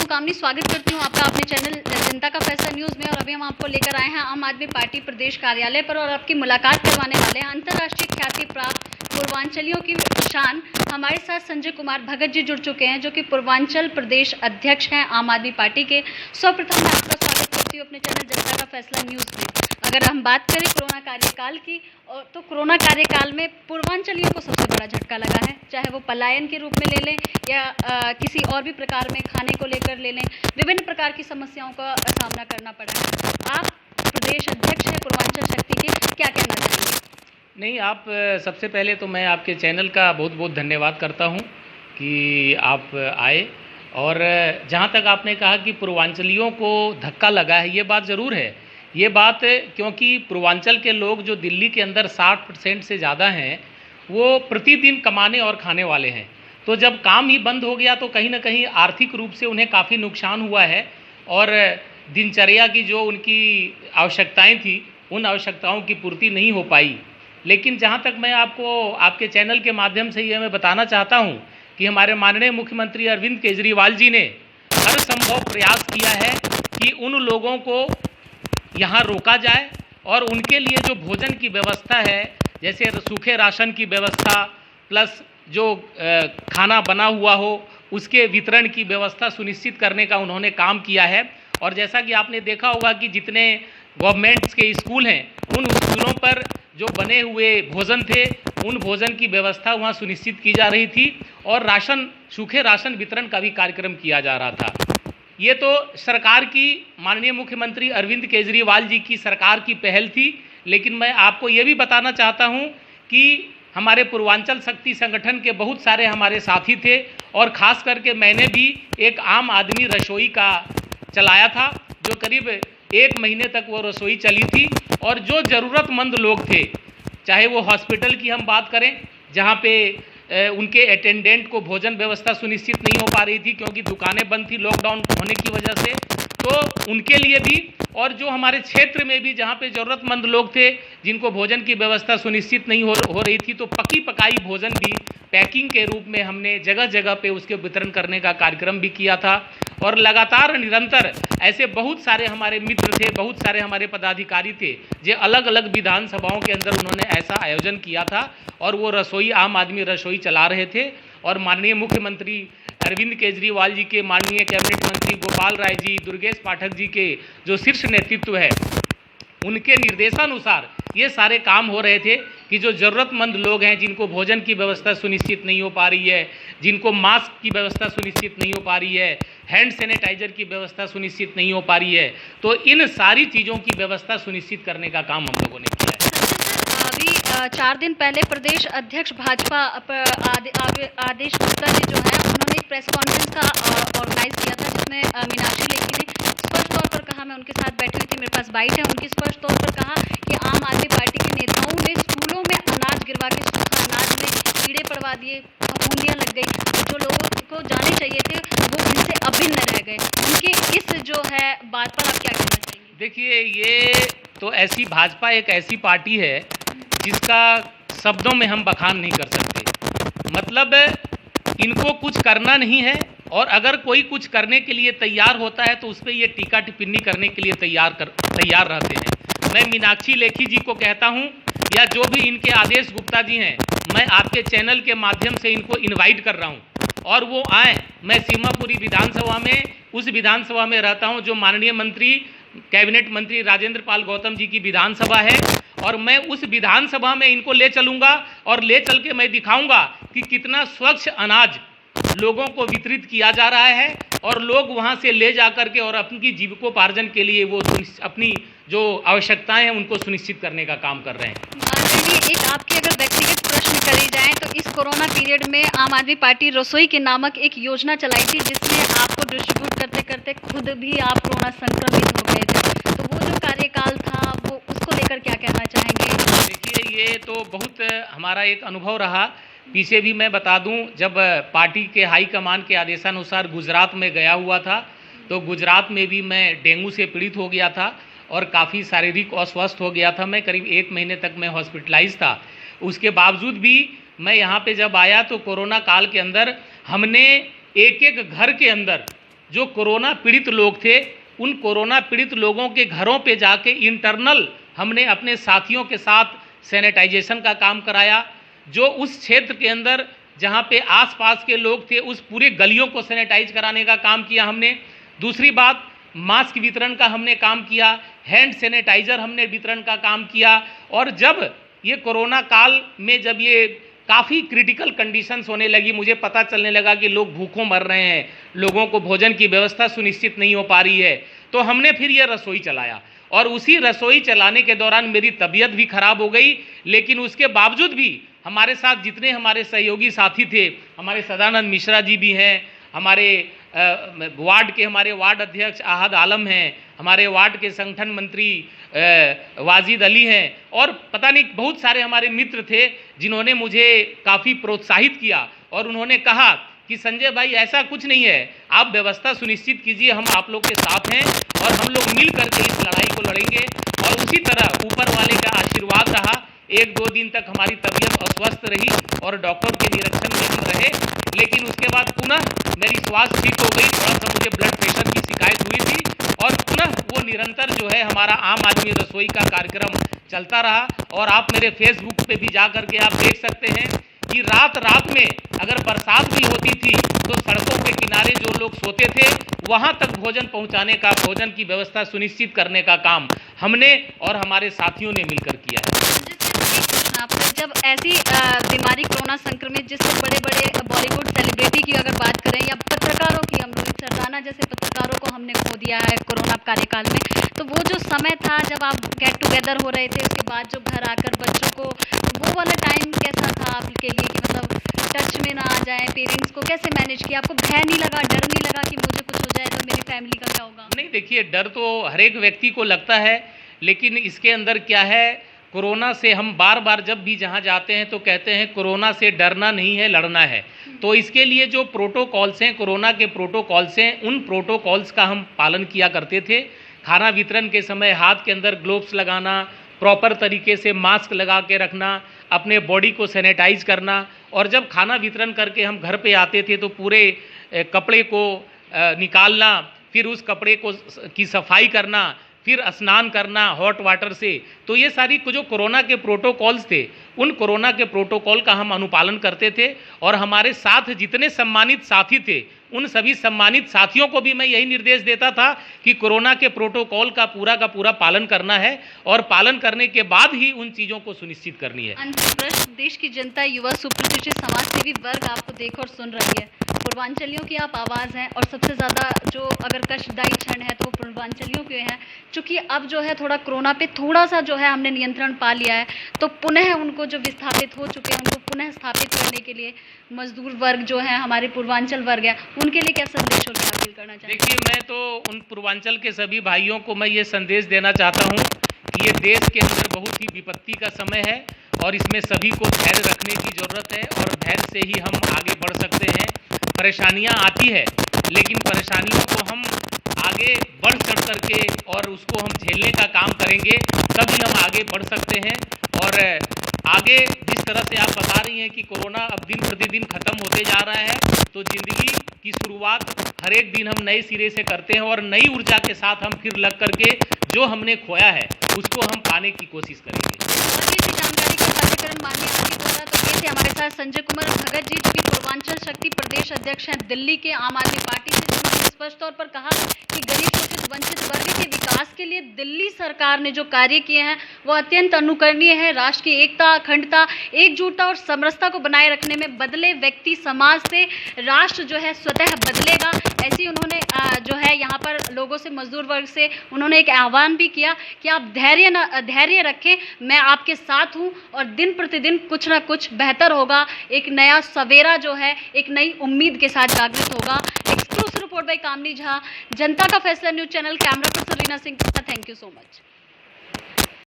कामनी, स्वागत करती हूँ आपका अपने चैनल जनता का फैसला न्यूज़ में। और अभी हम आपको लेकर आए हैं आम आदमी पार्टी प्रदेश कार्यालय पर और आपकी मुलाकात करवाने वाले हैं अंतर्राष्ट्रीय ख्याति प्राप्त पूर्वांचलियों की शान। हमारे साथ संजय कुमार भगत जी जुड़ चुके हैं, जो कि पूर्वांचल प्रदेश अध्यक्ष हैं आम आदमी पार्टी के। सर्वप्रथम मैं आपका स्वागत करती हूँ अपने चैनल जनता का फैसला न्यूज़ में। अगर हम बात करें कोरोना कार्यकाल की, तो कोरोना कार्यकाल में पूर्वांचलियों को सबसे बड़ा झटका लगा है, चाहे वो पलायन के रूप में ले लें या किसी और भी प्रकार में खाने को लेकर ले लें, विभिन्न प्रकार की समस्याओं का सामना करना पड़ा है। आप प्रदेश अध्यक्ष हैं पूर्वांचल शक्ति के, क्या कहना चाहेंगे? नहीं, आप सबसे पहले तो मैं आपके चैनल का बहुत बहुत धन्यवाद करता हूं कि आप आए। और जहां तक आपने कहा कि पूर्वांचलियों को धक्का लगा है, ये बात ज़रूर है। ये बात क्योंकि पूर्वांचल के लोग जो दिल्ली के अंदर 60% से ज़्यादा हैं, वो प्रतिदिन कमाने और खाने वाले हैं। तो जब काम ही बंद हो गया तो कहीं ना कहीं आर्थिक रूप से उन्हें काफ़ी नुकसान हुआ है और दिनचर्या की जो उनकी आवश्यकताएं थी, उन आवश्यकताओं की पूर्ति नहीं हो पाई। लेकिन जहां तक मैं आपको आपके चैनल के माध्यम से ये मैं बताना चाहता हूं कि हमारे माननीय मुख्यमंत्री अरविंद केजरीवाल जी ने हर संभव प्रयास किया है कि उन लोगों को यहाँ रोका जाए और उनके लिए जो भोजन की व्यवस्था है, जैसे सूखे राशन की व्यवस्था प्लस जो खाना बना हुआ हो उसके वितरण की व्यवस्था सुनिश्चित करने का उन्होंने काम किया है। और जैसा कि आपने देखा होगा कि जितने गवर्नमेंट्स के स्कूल हैं, उन स्कूलों पर जो बने हुए भोजन थे, उन भोजन की व्यवस्था वहाँ सुनिश्चित की जा रही थी और सूखे राशन वितरण का भी कार्यक्रम किया जा रहा था। ये तो सरकार की, माननीय मुख्यमंत्री अरविंद केजरीवाल जी की सरकार की पहल थी। लेकिन मैं आपको ये भी बताना चाहता हूँ कि हमारे पूर्वांचल शक्ति संगठन के बहुत सारे हमारे साथी थे और ख़ास करके मैंने भी एक आम आदमी रसोई का चलाया था, जो करीब 1 महीने तक वो रसोई चली थी। और जो ज़रूरतमंद लोग थे, चाहे वो हॉस्पिटल की हम बात करें जहाँ पे उनके अटेंडेंट को भोजन व्यवस्था सुनिश्चित नहीं हो पा रही थी क्योंकि दुकानें बंद थी लॉकडाउन होने की वजह से, तो उनके लिए भी, और जो हमारे क्षेत्र में भी जहाँ पे ज़रूरतमंद लोग थे जिनको भोजन की व्यवस्था सुनिश्चित नहीं हो रही थी, तो पकी पकाई भोजन भी पैकिंग के रूप में हमने जगह जगह पे उसके वितरण करने का कार्यक्रम भी किया था। और लगातार निरंतर ऐसे बहुत सारे हमारे मित्र थे, बहुत सारे हमारे पदाधिकारी थे, जो अलग अलग विधानसभाओं के अंदर उन्होंने ऐसा आयोजन किया था और वो रसोई, आम आदमी रसोई चला रहे थे। और माननीय मुख्यमंत्री अरविंद केजरीवाल जी के, माननीय कैबिनेट मंत्री गोपाल राय जी, दुर्गेश पाठक जी के जो शीर्ष नेतृत्व है, उनके निर्देशानुसार ये सारे काम हो रहे थे कि जो ज़रूरतमंद लोग हैं, जिनको भोजन की व्यवस्था सुनिश्चित नहीं हो पा रही है, जिनको मास्क की व्यवस्था सुनिश्चित नहीं हो पा रही है, हैंड सैनिटाइजर की व्यवस्था सुनिश्चित नहीं हो पा रही है, तो इन सारी चीज़ों की व्यवस्था सुनिश्चित करने का काम हम लोगों ने किया है। अभी 4 दिन पहले प्रदेश अध्यक्ष भाजपा आदेश गुप्ता जी जो है, उन्होंने एक प्रेस कॉन्फ्रेंस का ऑर्गेनाइज किया था, जिसमें मीनाक्षी लेखी ने स्पष्ट तौर पर कहा, मैं उनके साथ बैठी हुई थी, मेरे पास बाइट है, उनकी स्पष्ट तौर पर कहा कि आम आदमी पार्टी के नेताओं ने स्कूलों में अनाज गिरवा के, सूखा अनाज में कीड़े पड़वा दिए, फफूंदियाँ लग गई, जो लोगों को जाने चाहिए थे वो इनसे अभिन्न रह गए। उनके इस जो है बात पर आप क्या कहना चाहेंगे? देखिए, ये तो ऐसी भाजपा एक ऐसी पार्टी है जिसका शब्दों में हम बखान नहीं कर सकते। मतलब इनको कुछ करना नहीं है, और अगर कोई कुछ करने के लिए तैयार होता है तो उस पर ये टीका टिप्पणी करने के लिए तैयार रहते हैं। मैं मीनाक्षी लेखी जी को कहता हूं, या जो भी इनके आदेश गुप्ता जी हैं, मैं आपके चैनल के माध्यम से इनको इनवाइट कर रहा हूं और वो आए। मैं सीमापुरी विधानसभा में, उस विधानसभा में रहता हूं जो माननीय मंत्री, कैबिनेट मंत्री राजेंद्र पाल गौतम जी की विधानसभा है, और मैं उस विधानसभा में इनको ले चलूंगा और ले चल के मैं दिखाऊंगा कि कितना स्वच्छ अनाज लोगों को वितरित किया जा रहा है और लोग वहां से ले जा करके और अपनी जीविकोपार्जन के लिए वो अपनी जो आवश्यकताएं हैं उनको सुनिश्चित करने का काम कर रहे हैं। एक आपके अगर व्यक्तिगत प्रश्न करे जाएं तो इस कोरोना पीरियड में आम आदमी पार्टी रसोई के नामक एक योजना चलाई थी, जिसमें आपको डिस्ट्रीब्यूट करते करते खुद भी आप कोरोना संक्रमित हो गए थे, तो वो जो कार्यकाल था वो उसको लेकर क्या कहना चाहेंगे? देखिए, ये तो बहुत हमारा एक अनुभव रहा। पीछे भी मैं बता दूं, जब पार्टी के हाईकमान के आदेशानुसार गुजरात में गया हुआ था, तो गुजरात में भी मैं डेंगू से पीड़ित हो गया था और काफ़ी शारीरिक अस्वस्थ हो गया था। मैं करीब 1 महीने तक मैं हॉस्पिटलाइज था। उसके बावजूद भी मैं यहाँ पे जब आया तो कोरोना काल के अंदर हमने एक एक घर के अंदर जो कोरोना पीड़ित लोग थे, उन कोरोना पीड़ित लोगों के घरों पे जाके इंटरनल हमने अपने साथियों के साथ सैनिटाइजेशन का काम कराया। जो उस क्षेत्र के अंदर जहाँ पे आसपास के लोग थे, उस पूरे गलियों को सैनिटाइज कराने का काम किया हमने। दूसरी बात, मास्क वितरण का हमने काम किया, हैंड सैनिटाइजर हमने वितरण का काम किया। और जब ये कोरोना काल में जब ये काफ़ी क्रिटिकल कंडीशंस होने लगी, मुझे पता चलने लगा कि लोग भूखों मर रहे हैं, लोगों को भोजन की व्यवस्था सुनिश्चित नहीं हो पा रही है, तो हमने फिर ये रसोई चलाया। और उसी रसोई चलाने के दौरान मेरी तबीयत भी खराब हो गई, लेकिन उसके बावजूद भी हमारे साथ जितने हमारे सहयोगी साथी थे, हमारे सदानंद मिश्रा जी भी हैं, हमारे वार्ड के हमारे वार्ड अध्यक्ष आहद आलम हैं, हमारे वार्ड के संगठन मंत्री वाजिद अली हैं, और पता नहीं बहुत सारे हमारे मित्र थे जिन्होंने मुझे काफ़ी प्रोत्साहित किया। और उन्होंने कहा कि संजय भाई ऐसा कुछ नहीं है, आप व्यवस्था सुनिश्चित कीजिए, हम आप लोग के साथ हैं और हम लोग मिल करके इस लड़ाई को लड़ेंगे। और उसी तरह ऊपर वाले का आशीर्वाद रहा। 1-2 दिन तक हमारी तबीयत अस्वस्थ रही और डॉक्टर के निरीक्षण में हम रहे, लेकिन उसके बाद पुनः मेरी स्वास्थ्य ठीक हो गई। थोड़ा सा मुझे ब्लड प्रेशर की शिकायत हुई थी और पुनः वो निरंतर जो है हमारा आम आदमी रसोई का कार्यक्रम चलता रहा। और आप मेरे फेसबुक पे भी जा करके आप देख सकते हैं कि रात में अगर बरसात भी होती थी तो सड़कों के किनारे जो लोग सोते थे वहां तक भोजन पहुंचाने का, भोजन की व्यवस्था सुनिश्चित करने का काम हमने और हमारे साथियों ने मिलकर किया है। आपने जब ऐसी बीमारी कोरोना संक्रमित जिससे बड़े बड़े बॉलीवुड सेलिब्रिटी की अगर बात करें या पत्रकारों की, हम रोहित सरदाना जैसे पत्रकारों को हमने खो दिया है कोरोना कार्यकाल में, तो वो जो समय था जब आप गेट टुगेदर हो रहे थे, उसके बाद जो घर आकर बच्चों को, वो वाला टाइम कैसा था आपके लिए कि मतलब टच में ना आ जाए, पेरेंट्स को कैसे मैनेज किया? आपको भय नहीं लगा, डर नहीं लगा कि मुझे कुछ हो जाए तो मेरी फैमिली का क्या होगा? नहीं, देखिए डर तो हर एक व्यक्ति को लगता है, लेकिन इसके अंदर क्या है, कोरोना से हम बार बार जब भी जहाँ जाते हैं तो कहते हैं कोरोना से डरना नहीं है, लड़ना है। तो इसके लिए जो प्रोटोकॉल्स हैं, कोरोना के प्रोटोकॉल्स हैं, उन प्रोटोकॉल्स का हम पालन किया करते थे। खाना वितरण के समय हाथ के अंदर ग्लोव्स लगाना, प्रॉपर तरीके से मास्क लगा के रखना, अपने बॉडी को सैनिटाइज करना। और जब खाना वितरण करके हम घर पे आते थे तो पूरे कपड़े को निकालना, फिर उस कपड़े को की सफाई करना, फिर स्नान करना हॉट वाटर से। तो ये सारी जो कोरोना के प्रोटोकॉल्स थे, उन कोरोना के प्रोटोकॉल का हम अनुपालन करते थे। और हमारे साथ जितने सम्मानित साथी थे, उन सभी सम्मानित साथियों को भी मैं यही निर्देश देता था कि कोरोना के प्रोटोकॉल का पूरा पालन करना है और पालन करने के बाद ही उन चीज़ों को सुनिश्चित करनी है। अंतिम प्रश्न, देश की जनता, युवा, सुप्रतिष्ठित समाजसेवी वर्ग आपको देख और सुन रही है, पूर्वांचलियों की आप आवाज़ हैं और सबसे ज़्यादा जो अगर कष्टदायी क्षण है तो वो पूर्वांचलियों के हैं। चूँकि अब जो है थोड़ा कोरोना पे थोड़ा सा जो है हमने नियंत्रण पा लिया है, तो पुनः उनको जो विस्थापित हो चुके हैं उनको पुनः स्थापित करने के लिए मजदूर वर्ग जो है, हमारे पूर्वांचल वर्ग है, उनके लिए क्या संदेश और क्या अपील करना चाहिए? देखिए, मैं तो उन पूर्वांचल के सभी भाइयों को मैं ये संदेश देना चाहता हूँ कि ये देश के अंदर बहुत ही विपत्ति का समय है और इसमें सभी को धैर्य रखने की ज़रूरत है और धैर्य से ही हम आगे बढ़ सकते हैं। परेशानियाँ आती है, लेकिन परेशानियों को हम आगे बढ़ चढ़ करके और उसको हम झेलने का काम करेंगे, तभी हम आगे बढ़ सकते हैं। और आगे जिस तरह से आप बता रही हैं कि कोरोना अब दिन प्रतिदिन ख़त्म होते जा रहा है, तो ज़िंदगी की शुरुआत हर एक दिन हम नए सिरे से करते हैं और नई ऊर्जा के साथ हम फिर लग करके जो हमने खोया है उसको हम पाने की कोशिश करेंगे। और ये जानकारी का साझाकरण माननीय आगे बोला, तो ये थे हमारे साथ संजय कुमार भगत जी, जो कि पूर्वांचल शक्ति प्रदेश अध्यक्ष हैं दिल्ली के आम आदमी पार्टी से, जिन्होंने स्पष्ट तौर पर कहा कि गरीब शोषित वंचित वर्ग के विकास के लिए दिल्ली सरकार ने जो कार्य किए हैं वो अत्यंत अनुकरणीय है। राष्ट्र की एकता, अखंडता, एकजुटता और समरसता को बनाए रखने में बदले व्यक्ति समाज से राष्ट्र जो है स्वतः बदलेगा। ऐसी उन्होंने जो है यहाँ पर लोगों से, मजदूर वर्ग से उन्होंने एक आह्वान भी किया कि आप धैर्य रखें, मैं आपके साथ हूँ और दिन प्रतिदिन कुछ ना कुछ बेहतर होगा। एक नया सवेरा जो है एक नई उम्मीद के साथ जागृत होगा। एक्सक्लूसिव रिपोर्ट बाय कामनी झा, जनता का फैसला news channel, camera person Reena Singh. Thank you so much.